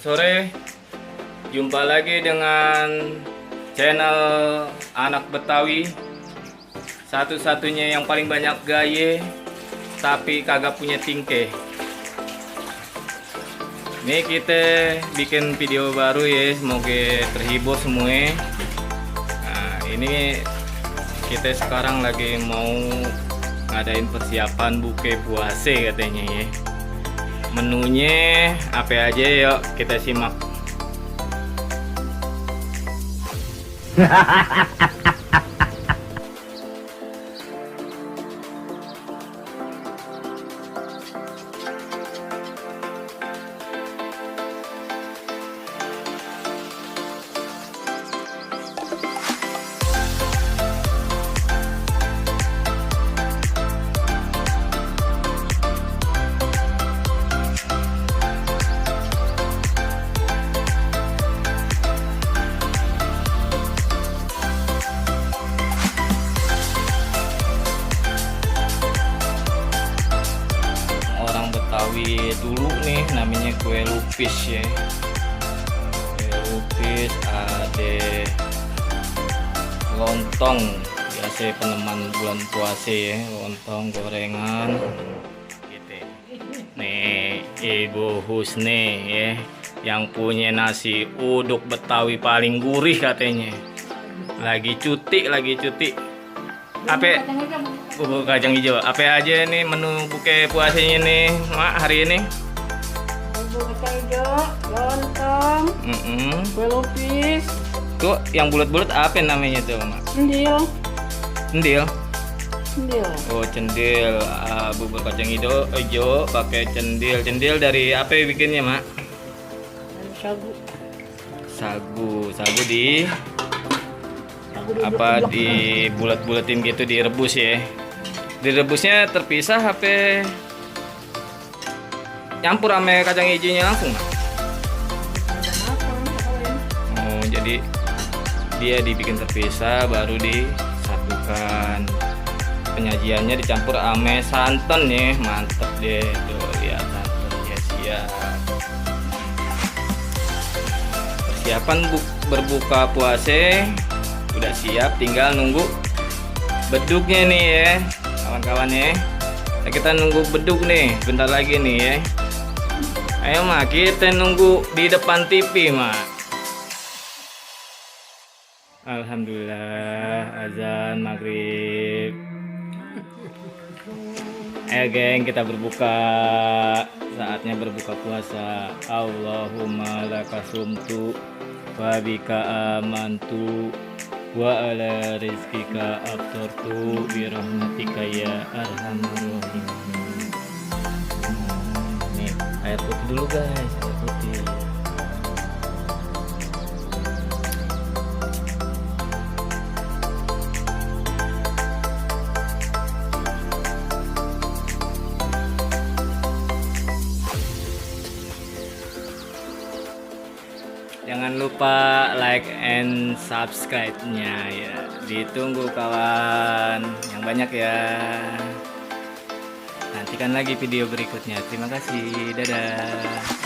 sore. Jumpa lagi dengan channel Anak Betawi. Satu-satunya yang paling banyak gaye tapi kagak punya tingkeh. Ini kita bikin video baru ya, semoga terhibur semua. Nah, ini kita sekarang lagi mau ngadain persiapan buka puasa katanya ya. Menunya apa aja, yuk kita simak. Betawi dulu nih namanya kue lupis ya. Kue lupis, ada lontong biasa peneman bulan puasa ya, lontong gorengan gitu. Nih Ibu Husni ya, yang punya nasi uduk Betawi paling gurih katanya. Lagi cuti. Apa bubur kacang hijau? Apa aja nih menu buka puasanya nih, Mak, hari ini? Bubur kacang hijau, lontong, kue lupis. Tuh yang bulat-bulat apa namanya tuh, Mak? Cendil. Cendil. Cendil. Oh, cendil. Bubur kacang hijau pakai cendil. Cendil dari apa bikinnya, Mak? Sagu. Sagu di apa di bulat-bulatin gitu, direbus ya. Direbusnya terpisah apa nyampur sama kacang hijaunya langsung, Mak? Oh, jadi dia dibikin terpisah baru disatukan. Penyajiannya dicampur sama santan ya, mantep deh tuh, lihat santan ya, siap. Persiapan berbuka puasa udah siap, tinggal nunggu beduknya nih ya kawan-kawan ya. Nah, kita nunggu beduk nih bentar lagi nih ya. Ayo Mak, kita nunggu di depan TV Mak. Alhamdulillah azan maghrib. Ayo geng, kita berbuka. Saatnya berbuka puasa. Allahumma lakasumtu wa bika amantu wa ala rizkika aftartu bi rahmatika ya arhamar rahimin. Nih, air putih dulu guys, air putih. Jangan lupa like and subscribe-nya ya. Ditunggu kawan yang banyak ya. Nantikan lagi video berikutnya. Terima kasih. Dadah.